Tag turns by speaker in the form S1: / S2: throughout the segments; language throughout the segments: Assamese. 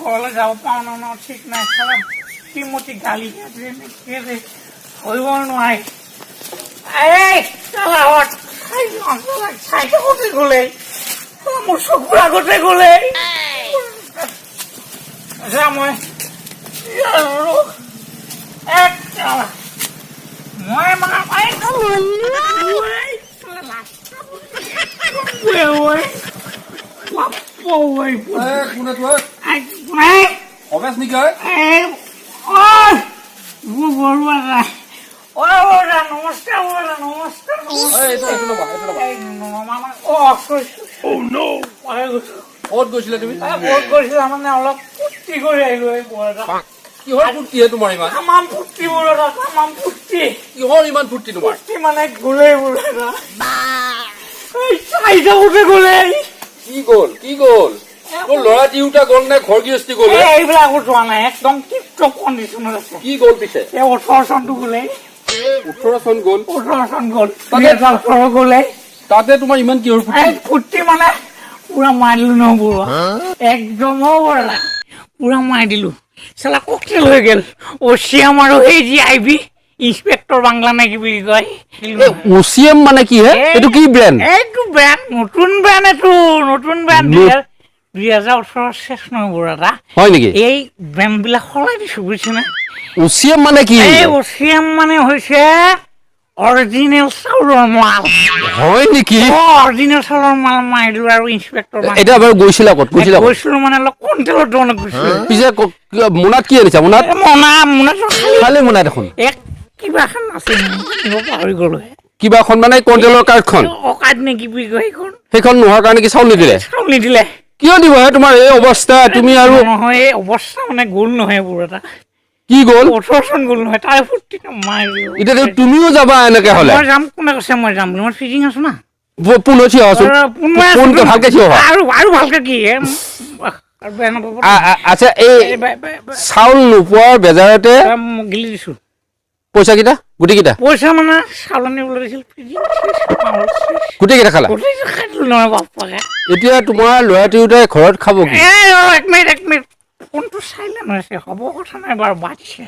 S1: ঘৰলৈ যাব পাওঁ ন ঠিক নাই চালা শ্ৰীমতী গালি ধৰিব নোৱাৰি চাইকেলতে গ'লে মোৰ চকুৰ আগতে গ'লে মই অলপ ফূৰ্তি কৰি আহিলো
S2: কিহৰ ফূৰ্তিহে তোমাৰ ইমান
S1: তামাম ফূৰ্তি তামাম ফূৰ্তি
S2: কিহৰ ইমান ফূৰ্তি তোমাৰ
S1: মানে গ'লে চাইজাতে গ'লে
S2: কি গ'ল তোৰ ল'ৰা তিউতা গ'ল নে ঘৰ গৃহস্থী গ'ল
S1: এইবিলাকো যোৱা নাই একদম টিপটপ কণ্ডিশ্যনত আছে
S2: কি গ'ল পিছে
S1: 18 চনটো গ'লে
S2: 18 চন গ'ল
S1: 18 চন গ'ল 2018 গ'লে
S2: তাতে তোমাৰ ইমান কিহৰ
S1: ফূৰ্তি মানে পুৰা মাৰি দিলো নহ'ব একদম পুৰা মাৰি দিলো চালা ককটেল হৈ গেল ওচিএম আৰু এই যি আইবি ইন্সপেক্টৰ বাংলা নে কি বুলি কয়
S2: ওচিএম মানে কি হে এইটো কি ব্ৰেণ্ড
S1: এইটো ব্ৰেণ্ড নতুন ব্ৰেণ্ড 2018 শেষ নম্বৰ এটা
S2: হয় নেকি
S1: এই ব্ৰেণ্ড বিলাক সলাই দিছো বুজিছেনে
S2: ওচিএম মানে কি
S1: এই ওচিএম মানে হৈছে অৰিজিনেল চাউলৰ মাল
S2: হয় নেকি
S1: অৰিজিনেল চাউলৰ মাল মাৰিলো আৰু ইন্সপেক্টৰ
S2: এটা বাৰু গৈছিলা ক'ত
S1: গৈছিলো মানে অলপ কণ্ট্ৰলৰ দোকানত গৈছিলো
S2: পিছে মোনাত কি আনিছা মোনাত খালি মোনা দেখোন
S1: এক কিবা এখন আছে পাহৰি গ'লো
S2: কিবা এখন মানে কণ্ট্ৰলৰ কাৰ্ডখন
S1: কাৰ্ড নে কি বুলি কয়
S2: সেইখন নোহোৱাৰ কাৰণে কি চাউল নিদিলে কিয় দিব হে তোমাৰ এই অৱস্থা তুমি আৰু
S1: নহয় এই অৱস্থা মানে গ'ল নহয় পুৰা এটা
S2: কি গ'ল
S1: 18 চন গ'ল নহয় তাই ফূৰ্তি মাৰিলো
S2: এতিয়া তুমিও যাবা এনেকে হ'লে
S1: মই যাম কোনে কৈছে মই যাম মোৰ ফিজিং আছে না
S2: পুনৰ থিয় আছো পুনকে ভালকে থিয় হোৱা
S1: আৰু ভালকে কি
S2: আচ্ছা এই চাউল নোপোৱাৰ বেজাৰতে
S1: গিলি দিছো
S2: পইচা কেইটা গুটি কেইটা
S1: পইচা মানে চাউল আনিবলৈ দিছিল
S2: গুটি কেইটা খালা এতিয়া তোমাৰ ল'ৰা তিউতাই ঘৰত খাব কি
S1: এক মিনিট ফোনটো চাইলেণ্ট হৈছে হ'ব কথা নাই বাৰু বাজিছে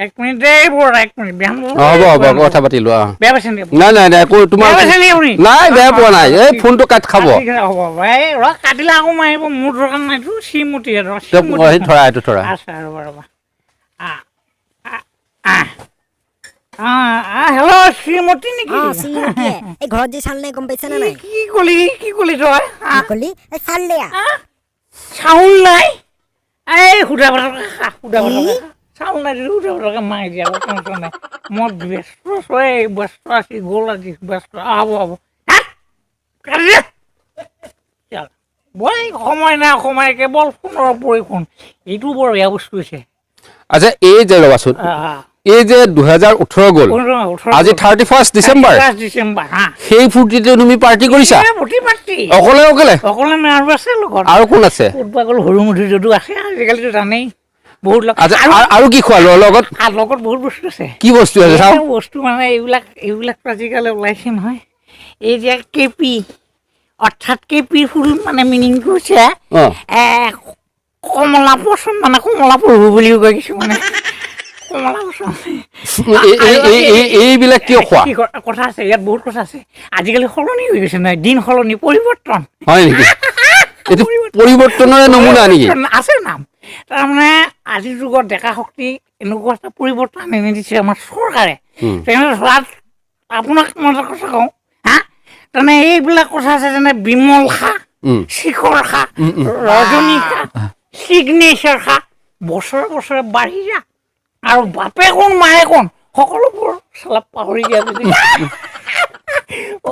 S1: এক মিনিট দেই বৰ এক মিনিট বেয়া
S2: হ'ব কথা পাতি লোৱা
S1: বেয়া পাইছে নেকি
S2: নাই তোমাৰ নাই বেয়া পোৱা নাই এই ফোনটো কাট খাব
S1: হ'ব কাটিলে আকৌ মাৰিব মোৰ দৰকাৰ নাইতো শ্ৰীমতী
S2: ধৰা এইটো ধৰা
S1: আচ্ছা ৰ'বা হেল্ল' শ্ৰীমতী নেকি
S3: ঘৰত যে চাউল নাই গম পাইছা নে নাই
S1: কি কলি তই চাউল নাই এই সুধা চাউল নাই সুধা মাৰি দিয়া নাই মই ব্যস্ত আছি গ'ল আজি ব্যস্ত হ'ব বই সময় নাই সময় কেৱল ফোনৰ পৰিফোন এইটো বৰ বেয়া বস্তু হৈছে
S2: আচ্ছা এই যে ৰবাচোন এই যে 2018 গ'ল আজি 31 ডিচেম্বৰ সেই ফূৰ্তিতে তুমি পাৰ্টি কৰিছা অকলে আৰু কোন আছে
S1: সৰুমধুৰ যদু আছে আজিকালিতো জানেই বহুত
S2: আৰু কি খোৱা লগত
S1: বহুত বস্তু আছে
S2: কি বস্তু আছে
S1: বস্তু মানে এইবিলাক আজিকালি ওলাইছে নহয় এই যে কেপি অৰ্থাৎ কেপিৰ ফুল মানে মিনিংটো হৈছে কমলা পচন্দ মানে কমলা পঢ়ো বুলিও কয় কিছুমানে কমলা গছৰ
S2: এইবিলাক কিয় খোৱা
S1: কথা আছে ইয়াত বহুত কথা আছে আজিকালি সলনি হৈ গৈছে নহয় দিন সলনি পৰিৱৰ্তন
S2: হয় নেকি এইটো পৰিৱৰ্তনৰে নমুনা নেকি
S1: আছে নাম তাৰমানে আজিৰ যুগত ডেকা শক্তি এনেকুৱা এটা পৰিৱৰ্তন আনি দিছে আমাৰ চৰকাৰে তেনেহ'লে ধৰাত আপোনাক মই এটা কথা কওঁ হা তাৰমানে এইবিলাক কথা আছে যেনে বিমল খা শিখৰ খা ৰজনী খা চিগনেচাৰ খা বছৰে বছৰে বাঢ়ি যা আৰু বাপে কোন মায়ে কোন সকলোবোৰ চালাপ পাহৰি দিয়া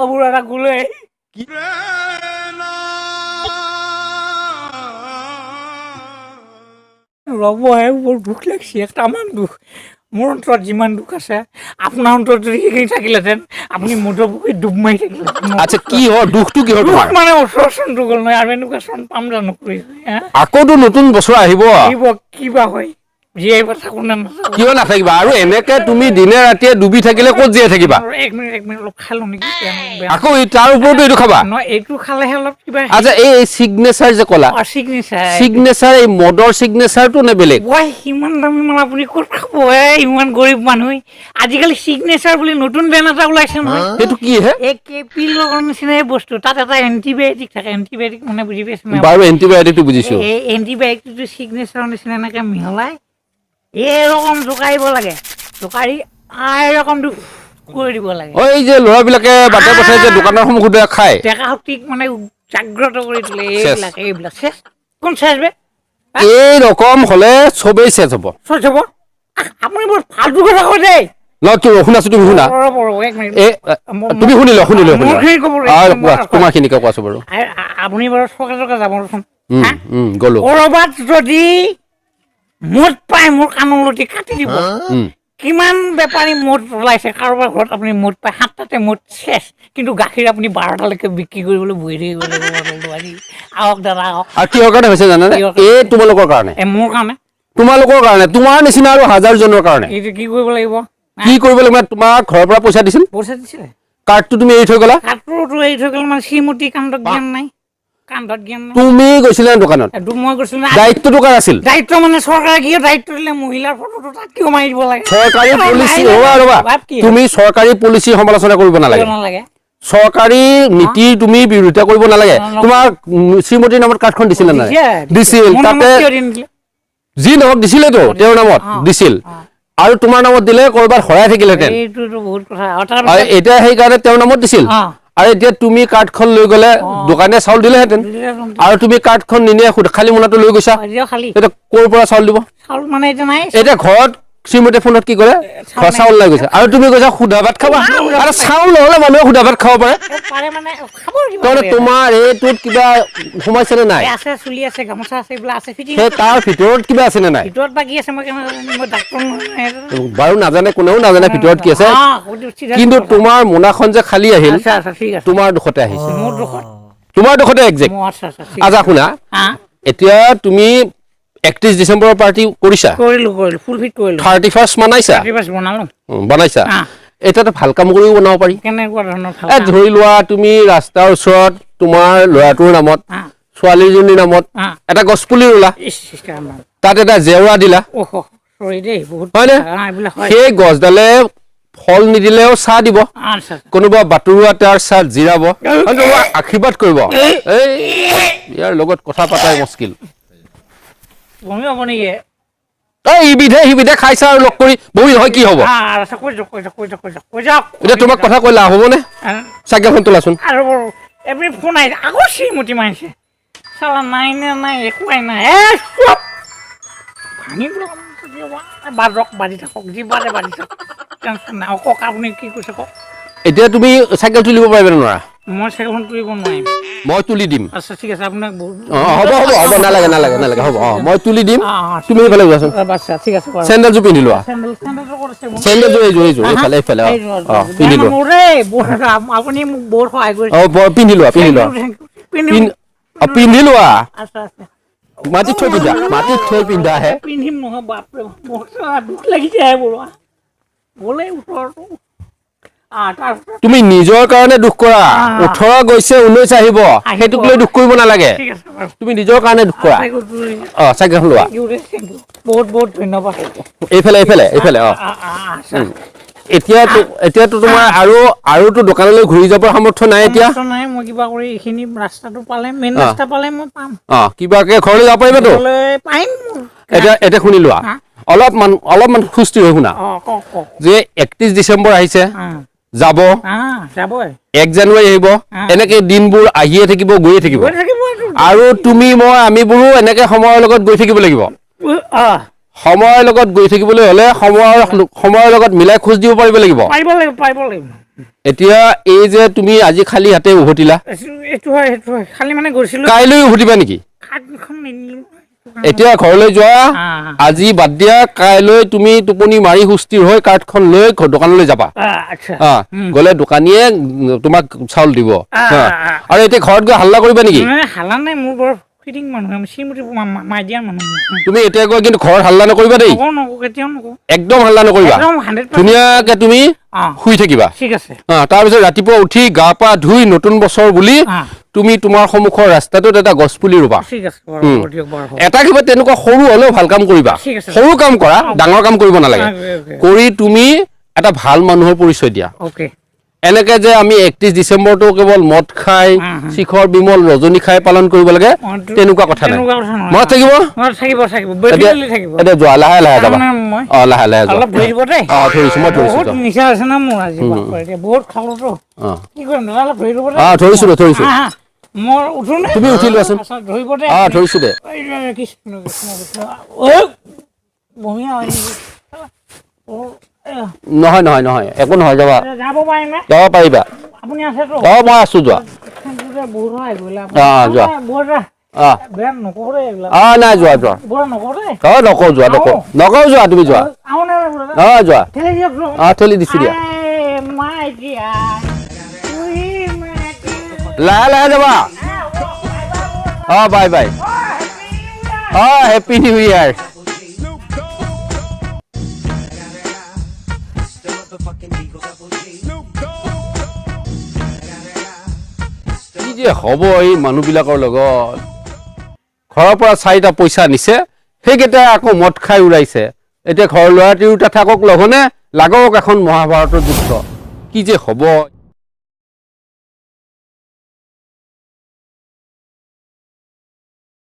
S1: অবোৰ এটা গোলে ৰ'বহে বৰ দুখ লাগিছে এটামান দুখ মোৰ অন্তৰত যিমান দুখ আছে আপোনাৰ অন্তৰত যদি সেইখিনি থাকিলেহেঁতেন আপুনি মধুপুখুৰীত ডুব মাৰি থাকিলেহেঁতেন
S2: আচ্ছা কি হয় দুখটো কি হয় তোমাৰ
S1: মানে ওচৰ চনটো গ'ল নহয় আৰু এনেকুৱা চন পাম জানো কৰি
S2: আকৌতো নতুন বছৰ আহিব
S1: কিবা হয় জীয়াই থাকো নে নাথাকো
S2: কিয় নাথাকিবা আৰু এনেকে তুমি দিনে ৰাতিয়ে ডুবি থাকিলে ক'ত জীয়াই থাকিবা
S1: এক মিনিট অলপ খাই লওঁ নেকি
S2: আকৌ তাৰ ওপৰতো এইটো খাবা
S1: নহয় এইটো খালেহে অলপ কিবা
S2: আচ্ছা এই চিগনেচাৰ যে ক'লা চিগনেচাৰ এই মদৰ চিগনেচাৰটো নে বেলেগ
S1: সিমান দামী মাল আপুনি ক'ত খাব ইমান গৰীব মানুহ আজিকালি চিগনেচাৰ বুলি নতুন ব্ৰেণ্ড এটা ওলাইছে নহয়
S2: সেইটো কি হে
S1: এই কেপিলৰ নিচিনাই বস্তু তাত এটা এণ্টিবায়'টিক থাকে এণ্টিবায়'টিক মানে বুজি পাইছে
S2: বাৰু এণ্টিবায়'টিকটো বুজিছো
S1: এই এণ্টিবায়'টিকটো চিগনেচাৰৰ নিচিনা এনেকৈ মিহলাই এইৰকম জোকাৰিব লাগে জোকাৰি এইৰকমটো কৰি দিব লাগে
S2: এই যে ল'ৰাবিলাকে বাটে পথে যে দোকানৰ সন্মুখতে খায়
S1: ডেকা শক্তিক মানে জাগ্ৰত কৰি তোলে এইবিলাক চেছ কোন চেছ বে
S2: এই ৰকম হ'লে চবেই চেছ হ'ব
S1: আপুনি বৰ ফাল্টু কথা কৈ দেই
S2: শুনাছো তুমি শুনা তুমি শুনিলো তোমাৰখিনিকে কোৱাছো বাৰু
S1: আপুনি বাৰু চৰকাৰ যাবচোন
S2: গ'লো
S1: ক'ৰবাত যদি মদ পাই মোৰ কাণলতি কাটি দিব কিমান বেপাৰী মদ ওলাইছে কাৰোবাৰ ঘৰত আপুনি মদ পায় 7টাতে মদ চেছ কিন্তু গাখীৰ আপুনি 12টালৈকে বিক্ৰী কৰিবলৈ বহি থাকিব লাগিব আহক দাদা আহক
S2: আৰু কিহৰ কাৰণে হৈছে জানানে এই তোমালোকৰ কাৰণে
S1: মোৰ কাৰণে
S2: তোমালোকৰ কাৰণে তোমাৰ নিচিনা আৰু হাজাৰজনৰ কাৰণে
S1: এইটো কি কৰিব লাগিব
S2: তোমাক ঘৰৰ পৰা পইচা দিছিলে কাৰ্ডটো তুমি এৰি থৈ গ'লা
S1: কাৰ্ডটো এৰি থৈ গ'ল মানে শ্ৰীমতী কাণ্ডত জ্ঞান নাই
S2: তুমি গৈছিলা দোকানত
S1: মই গৈছিলো
S2: দায়িত্বটো কাৰ আছিল
S1: দায়িত্ব মানে চৰকাৰে কি দায়িত্ব দিলে মহিলাৰ ফটোটো তাত কিয় মাৰি দিব লাগে
S2: চৰকাৰী পলিচি তুমি চৰকাৰী পলিচি সমালোচনা কৰিব নালাগে চৰকাৰী নীতি তুমি বিৰোধিতা কৰিব নালাগে তোমাৰ শ্ৰীমতীৰ নামত কাৰ্ডখন দিছিল নে নাই দিছিল তাতে যি নহওক দিছিলেতো তেওঁৰ নামত দিছিল আৰু তোমাৰ নামত দিলে ক'ৰবাত হৰাই থাকিলেহেঁতেন এতিয়া সেইকাৰণে তেওঁৰ নামত দিছিল আৰু এতিয়া তুমি কাৰ্ডখন লৈ গ'লে দোকানে চাউল দিলেহেঁতেন আৰু তুমি কাৰ্ডখন নিনিয়ে খালী মোনাটো লৈ গৈছা এতিয়া ক'ৰ পৰা চাউল দিব এতিয়া ঘৰত শ্ৰীমতী ফোনত কি কৰে চাউল লৈ গৈছে আৰু তুমি কৈছা সুধা ভাত খাবা আৰু চাউল নহ'লে মানুহে সুধা ভাত খাব পাৰে তাৰমানে তোমাৰ এইটোত কিবা সোমাইছে নে নাই তাৰ ভিতৰত কিবা আছে নে নাই বাৰু নাজানে কোনেও নাজানে ভিতৰত কি আছে কিন্তু তোমাৰ মোনাখন যে খালী আহিল তোমাৰ দুখতে আহিছে তোমাৰ দুখতে একজেক্ট আচ্ছা শুনা এতিয়া তুমি 31 ডিচেম্বৰৰ পাৰ্টি কৰিছা 31st বনাইছা এতিয়াতো ভাল কাম কৰিও বনাব পাৰি ধৰি লোৱা তুমি ৰাস্তাৰ ওচৰত তোমাৰ ল'ৰাটোৰ নামত ছোৱালীজনীৰ নামত এটা গছপুলি ৰুলা তাত এটা জেওৰা দিলা হয়নে সেই গছডালে ফল নিদিলেও চাহ দিব কোনোবা বাটৰুৱা তাৰ চাহ জিৰাব আশীৰ্বাদ কৰিব ইয়াৰ লগত কথা পাতাই মুস্কিল সিবিধে খাইছা আৰু লগ কৰি বহি হয় কি হ'ব এতিয়া তোমাক কথা কৈ লাভ হ'বনে চাইকেলখন তোলাচোন এতিয়া তুমি চাইকেল তুলিব পাৰিবা নোৱাৰা
S1: মই চাইকেলখন তুলিব নোৱাৰিম
S2: মই তুলি দিম
S1: আচ্ছা ঠিক আছে আপোনাক
S2: হ'ব নালাগে হ'ব মই তুলি দিম তুমি এইফালে যোৱাচোন
S1: ঠিক আছে
S2: চেণ্ডেলযোৰ পিন্ধি লোৱা চেণ্ডেলযোৰ এইযোৰ এইফালে পিন্ধি লোৱা
S1: আপুনি মোক বহুত সহায় কৰিছে
S2: পিন্ধি লোৱা মাটিত থৈ পিন্ধাহে
S1: পিন্ধিম নহয় বাপৰে দুখ লাগি যায় বৰুৱা বোলে ওচৰতো
S2: তুমি নিজৰ কাৰণে দুখ কৰা 18 গৈছে 19 আহিব সেইটোক লৈ দুখ কৰিব নালাগে তুমি নিজৰ কাৰণে দুখ কৰা চাইকেলখন লোৱা
S1: বহুত বহুত ধন্যবাদ
S2: এইফালে এতিয়াতো তোমাৰ আৰুতো দোকানলৈ ঘূৰি যাবৰ সামৰ্থ্য নাই এতিয়া
S1: নাই মই কিবা কৰি এইখিনি ৰাস্তাটো পালে মেইন ৰাস্তা পালে মই পাম
S2: কিবাকে ঘৰলৈ যাব পাৰিবাতো
S1: পাৰিম
S2: এতিয়া শুনি লোৱা অলপমান সুস্থিৰ হৈ শুনা যে 31 ডিচেম্বৰ আহিছে যাব 1 জানুৱাৰী আহিব এনেকে দিনবোৰ আহিয়ে থাকিব গৈয়ে থাকিব আৰু তুমি মই আমিবোৰো এনেকে সময়ৰ লগত গৈ থাকিব লাগিব সময়ৰ লগত গৈ থাকিবলৈ হলে সময়ৰ লগত মিলাই খোজ দিব পাৰিব লাগিব এতিয়া এই যে তুমি আজি খালি হাতে উভতিলা
S1: খালি মানে গৈছিলো
S2: কাইলৈ উভতিবা নেকি এতিয়া ঘৰলৈ যোৱা আজি বাদ দিয়া কাইলৈ তুমি টোপনি মাৰি সুস্থিৰ হৈ কাৰ্ডখন লৈ দোকানলৈ যাবা গলে দোকানীয়ে তোমাক চাউল দিব আৰু এতিয়া ঘৰত গৈ হাল্লা কৰিবা নেকি
S1: হাল্লা নাই মোৰ বৰ ফিটিং মানুহ আমি শ্ৰীমতী মাইডিয়া মানুহ
S2: তুমি এতিয়া গৈ কিন্তু ঘৰত হাল্লা নকৰিবা দেই একদম হাল্লা নকৰিবা ধুনীয়াকে তুমি শুই থাকিবা
S1: ঠিক আছে
S2: তাৰপিছত ৰাতিপুৱা উঠি গা পা ধুই নতুন বছৰ বুলি তুমি তোমাৰ সন্মুখৰ ৰাস্তাটোত এটা গছ পুলি ৰুবা এটা কিবা তেনেকুৱা সৰু হলেও ভাল কাম কৰিবা সৰু কাম কৰা ডাঙৰ কাম কৰিব নালাগে কৰি তুমি এটা ভাল মানুহৰ পৰিচয় দিয়া এনেকে যে আমি 31 ডিচেম্বৰটো কেৱল মদ খাই শিখৰ বিমল ৰজনী খাই পালন কৰিব লাগে তেনেকুৱা কথা নাই মনত থাকিব এতিয়া যোৱা লাহে লাহে যাবা লাহে লাহে যোৱা ধৰিছো মই ধৰিছো তুমি উঠি লোৱাচোন ধৰিছো দে নহয় একো নহয় যাবা যাব পাৰিবা মই আছো যোৱা নাই যোৱা নকওঁ যোৱা তুমি যোৱা যোৱা ঠেলি দিছো দিয়া লাহে লাহে যাবা বাই বাই হেপী নিউ ইয়াৰ কি যে হ'ব এই মানুহবিলাকৰ লগত ঘৰৰ পৰা 4টা পইচা নিছে সেইকেইটা আকৌ মদ খাই উৰাইছে এতিয়া ঘৰৰ ল'ৰা তিৰোতা থাকক লগনে লাগক এখন মহাভাৰতৰ যুদ্ধ কি যে হ'ব